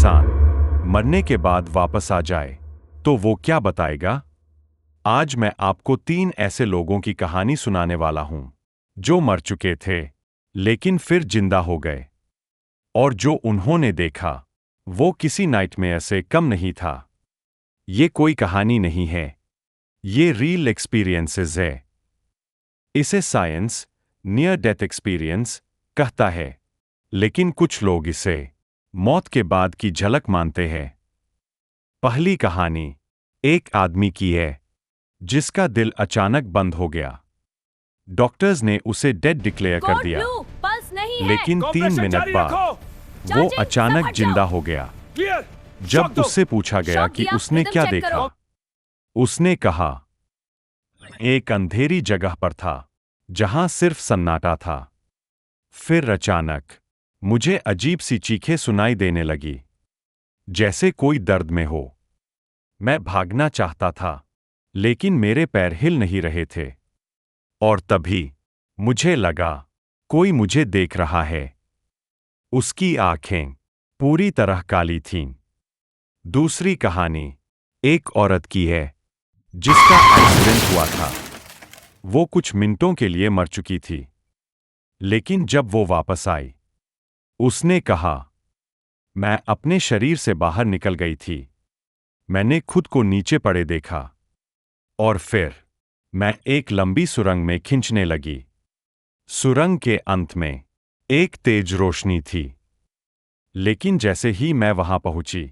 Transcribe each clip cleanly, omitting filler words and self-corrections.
इंसान मरने के बाद वापस आ जाए तो वो क्या बताएगा? आज मैं आपको 3 ऐसे लोगों की कहानी सुनाने वाला हूं जो मर चुके थे लेकिन फिर जिंदा हो गए। और जो उन्होंने देखा वो किसी नाइटमेयर से कम नहीं था। ये कोई कहानी नहीं है, ये रियल एक्सपीरियंसेस है। इसे साइंस नियर डेथ एक्सपीरियंस कहता है, लेकिन कुछ लोग इसे मौत के बाद की झलक मानते हैं। पहली कहानी एक आदमी की है जिसका दिल अचानक बंद हो गया। डॉक्टर्स ने उसे डेड डिक्लेयर कर दिया, पल्स नहीं है। लेकिन 3 मिनट बाद वो अचानक जिंदा हो गया। जब उससे पूछा गया शॉक कि दिया, उसने रिदम क्या चेक देखा, करो। उसने कहा, एक अंधेरी जगह पर था जहां सिर्फ सन्नाटा था। फिर अचानक मुझे अजीब सी चीखें सुनाई देने लगी, जैसे कोई दर्द में हो। मैं भागना चाहता था, लेकिन मेरे पैर हिल नहीं रहे थे। और तभी मुझे लगा कोई मुझे देख रहा है। उसकी आंखें पूरी तरह काली थीं। दूसरी कहानी एक औरत की है जिसका एक्सीडेंट हुआ था। वो कुछ मिनटों के लिए मर चुकी थी, लेकिन जब वो वापस आई, उसने कहा, मैं अपने शरीर से बाहर निकल गई थी। मैंने खुद को नीचे पड़े देखा और फिर मैं एक लंबी सुरंग में खिंचने लगी। सुरंग के अंत में एक तेज रोशनी थी, लेकिन जैसे ही मैं वहां पहुंची,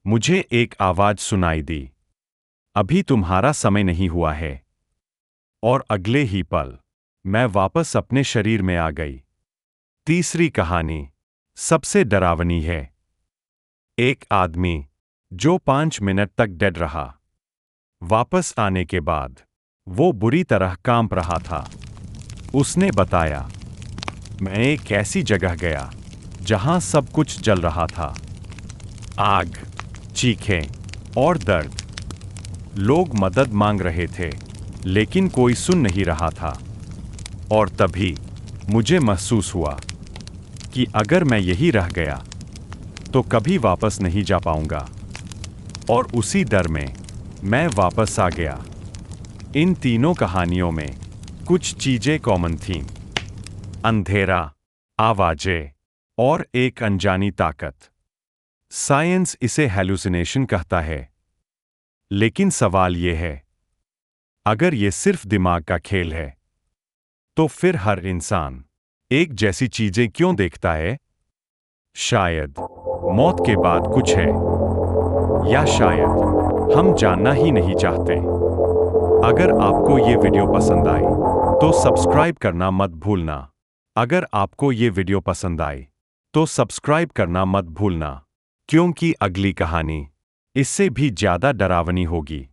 मुझे एक आवाज सुनाई दी, अभी तुम्हारा समय नहीं हुआ है। और अगले ही पल मैं वापस अपने शरीर में आ गई। तीसरी कहानी सबसे डरावनी है। एक आदमी जो 5 मिनट तक डेड रहा। वापस आने के बाद वो बुरी तरह कांप रहा था। उसने बताया, मैं एक ऐसी जगह गया जहां सब कुछ जल रहा था। आग, चीखें और दर्द। लोग मदद मांग रहे थे, लेकिन कोई सुन नहीं रहा था। और तभी मुझे महसूस हुआ कि अगर मैं यही रह गया तो कभी वापस नहीं जा पाऊंगा। और उसी डर में मैं वापस आ गया। इन तीनों कहानियों में कुछ चीजें कॉमन थीं। अंधेरा, आवाजें और एक अनजानी ताकत। साइंस इसे हैलुसिनेशन कहता है, लेकिन सवाल यह है, अगर ये सिर्फ दिमाग का खेल है, तो फिर हर इंसान एक जैसी चीजें क्यों देखता है? शायद मौत के बाद कुछ है, या शायद हम जानना ही नहीं चाहते। अगर आपको ये वीडियो पसंद आए तो सब्सक्राइब करना मत भूलना। अगर आपको ये वीडियो पसंद आए तो सब्सक्राइब करना मत भूलना, क्योंकि अगली कहानी इससे भी ज्यादा डरावनी होगी।